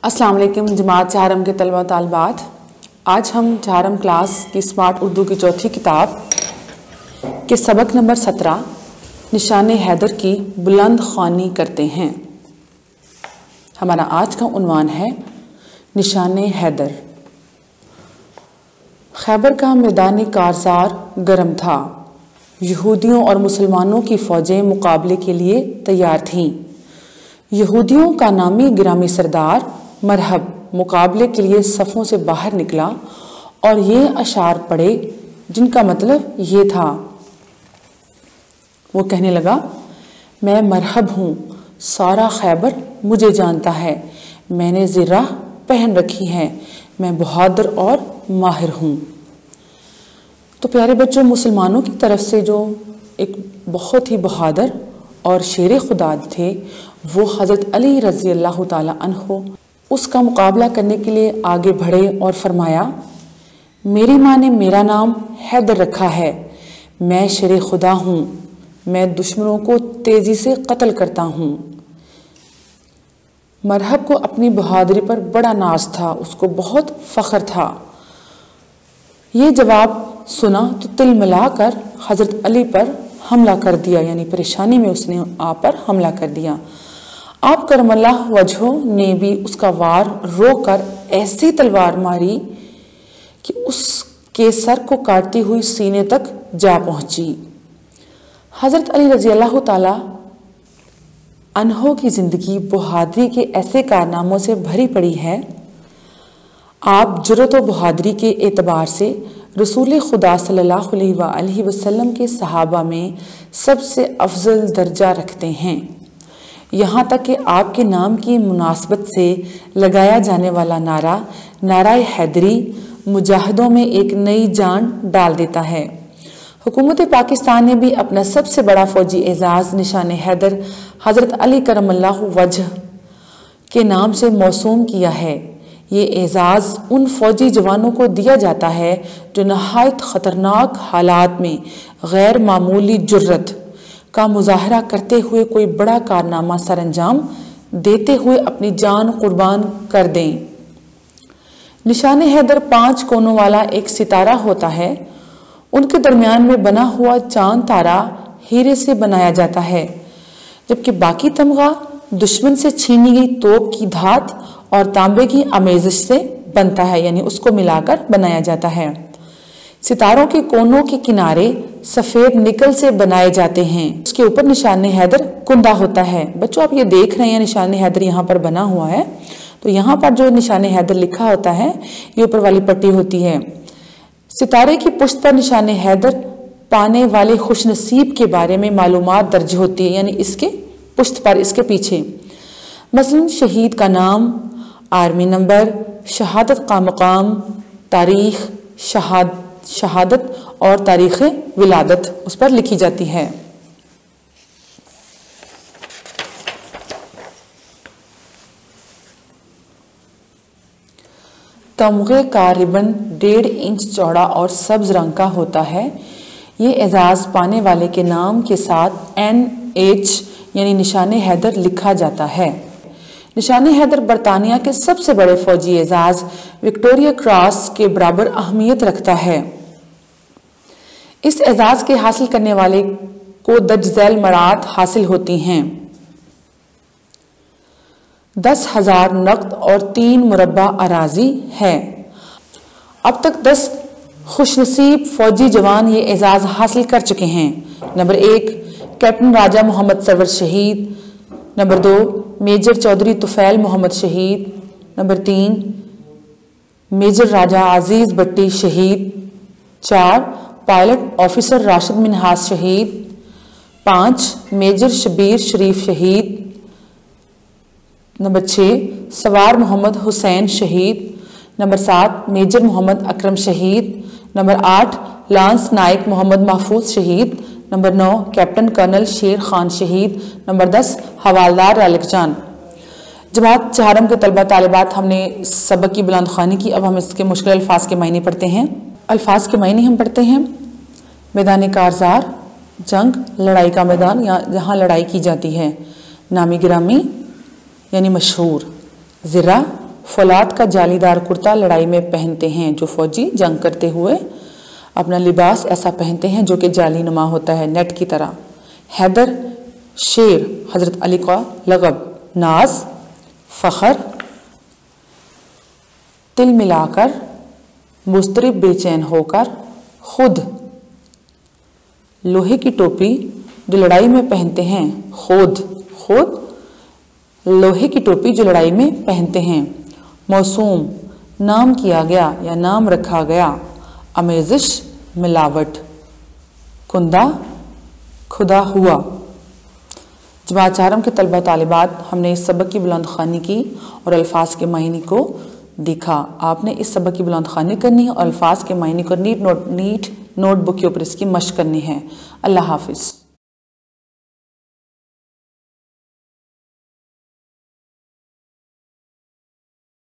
अस्सलाम वालेकुम जमात चारम के तलबा तालबात। आज हम चारम क्लास की स्मार्ट उर्दू की चौथी किताब के सबक नंबर 17 निशान हैदर की बुलंद ख्वानी करते हैं। हमारा आज का उन्वान है निशान हैदर। खैबर का मैदान कारज़ार गर्म था। यहूदियों और मुसलमानों की फ़ौजें मुकाबले के लिए तैयार थीं। यहूदियों का नामी गिरामी सरदार मरहब मुकाबले के लिए सफ़ों से बाहर निकला और ये अशार पढ़े जिनका मतलब ये था। वो कहने लगा, मैं मरहब हूँ, सारा खैबर मुझे जानता है, मैंने ज़िरा पहन रखी है, मैं बहादुर और माहिर हूँ। तो प्यारे बच्चों, मुसलमानों की तरफ से जो एक बहुत ही बहादुर और शेर खुदा थे वो हज़रत अली रज़ी अल्लाह ताला अन्हो, उसका मुकाबला करने के लिए आगे बढ़े और फरमाया, मेरी माँ ने मेरा नाम हैदर रखा है, मैं शेर खुदा हूँ, मैं दुश्मनों को तेज़ी से कत्ल करता हूँ। मरहब को अपनी बहादुरी पर बड़ा नाज था, उसको बहुत फ़ख्र था। ये जवाब सुना तो तिल मिलाकर हज़रत अली पर हमला कर दिया, यानी परेशानी में उसने आप पर हमला कर दिया। आप करमल्लाह वजहो ने भी उसका वार रोककर ऐसी तलवार मारी कि उसके सर को काटती हुई सीने तक जा पहुंची। हज़रत अली रज़ी अल्लाह ताला अन्हो की ज़िंदगी बहादुरी के ऐसे कारनामों से भरी पड़ी है। आप जुर्रत व बहादुरी के एतबार से रसूल खुदा सल्लल्लाहु अलैहि वसल्लम के सहाबा में सबसे अफजल दर्जा रखते हैं। यहाँ तक कि आपके नाम की मुनासबत से लगाया जाने वाला नारा नाराए हैदरी मुजाहिदों में एक नई जान डाल देता है। हुकूमत पाकिस्तान ने भी अपना सबसे बड़ा फ़ौजी एजाज़ निशान हैदर हज़रत अली करमल्लाहु वजह के नाम से मौसूम किया है। ये एजाज़ उन फ़ौजी जवानों को दिया जाता है जो नहायत ख़तरनाक हालात में गैर मामूली जुर्रत का मुजाहरा करते हुए कोई बड़ा कारनामा सरअंजाम देते हुए अपनी जान कुर्बान कर दें। निशान हैदर 5 कोनों वाला एक सितारा होता है। उनके दरमियान में बना हुआ चांद तारा हीरे से बनाया जाता है, जबकि बाकी तमगा दुश्मन से छीनी गई तोप की धात और तांबे की आमेज़िश से बनता है, यानी उसको मिलाकर बनाया जाता है। सितारों के कोनों के किनारे सफ़ेद निकल से बनाए जाते हैं। उसके ऊपर निशान हैदर कुंदा होता है। बच्चों, आप ये देख रहे हैं निशान हैदर यहाँ पर बना हुआ है, तो यहाँ पर जो निशान हैदर लिखा होता है ये ऊपर वाली पट्टी होती है। सितारे की पुश्त पर निशान हैदर पाने वाले खुशनसीब के बारे में मालूमात दर्ज होती है, यानी इसके पुश्त पर, इसके पीछे मसलन शहीद का नाम, आर्मी नंबर, शहादत का मकाम, तारीख शहादत और तारीख़ विलादत उस पर लिखी जाती है। तमगे का रिबन 1.5 इंच चौड़ा और सब्ज रंग का होता है। ये एजाज़ पाने वाले के नाम के साथ NH यानी निशान हैदर लिखा जाता है। निशान हैदर बरतानिया के सबसे बड़े फ़ौजी एजाज़ विक्टोरिया क्रॉस के बराबर अहमियत रखता है। इस एजाज़ के हासिल करने वाले को दर्ज झैल मरात हासिल होती हैं। 10,000 नक़द और 3 मुरब्बा अराजी है। अब तक 10 खुशनसीब फ़ौजी जवान ये एजाज़ हासिल कर चुके हैं। नंबर 1 कैप्टन राजा मोहम्मद सरवर शहीद। नंबर 2 मेजर चौधरी तुफैल मोहम्मद शहीद। नंबर 3 मेजर राजा अजीज़ भट्टी शहीद। 4 पायलट ऑफिसर राशिद मिनहास शहीद। 5 मेजर शबीर शरीफ शहीद। नंबर 6 सवार मोहम्मद हुसैन शहीद। नंबर 7 मेजर मोहम्मद अकरम शहीद। नंबर 8 लांस नायक मोहम्मद महफूज शहीद। नंबर 9 कैप्टन कर्नल शेर खान शहीद। नंबर 10 हवालदार रालिकजान। जमात चारम के तलबा तालिबात, हमने सबक की बुलंद ख्वानी की। अब हम इसके मुश्किल अल्फाज के मायने पढ़ते हैं। अल्फाज के मायने हम पढ़ते हैं। मैदान कारज़ार, जंग, लड़ाई का मैदान या जहाँ लड़ाई की जाती है। नामी गिरामी यानी मशहूर। ज़िरा फौलाद का जालीदार कुर्ता लड़ाई में पहनते हैं, जो फौजी जंग करते हुए अपना लिबास ऐसा पहनते हैं जो कि जालीनुमा होता है, नेट की तरह। हैदर शेर हजरत अली का लक़ब। नाज फ़ख्र, तिल मिलाकर, मुस्तरिब बेचैन होकर, खुद। लोहे की टोपी जो लड़ाई में पहनते हैं, खुद खुद लोहे की टोपी जो लड़ाई में पहनते हैं। मौसूम नाम किया गया या नाम रखा गया। आमेज़िश मिलावट। कुंदा खुदा हुआ। जमात चारम के तलबा तालिबात, हमने इस सबक की बुलंद ख़्वानी की और अल्फाज के मायने को देखा। आपने इस सबक की बुलंद ख़्वानी करनी है और अल्फाज के मायने को नीट नोटबुक के ऊपर इसकी मश्क करनी है। अल्लाह हाफिज़।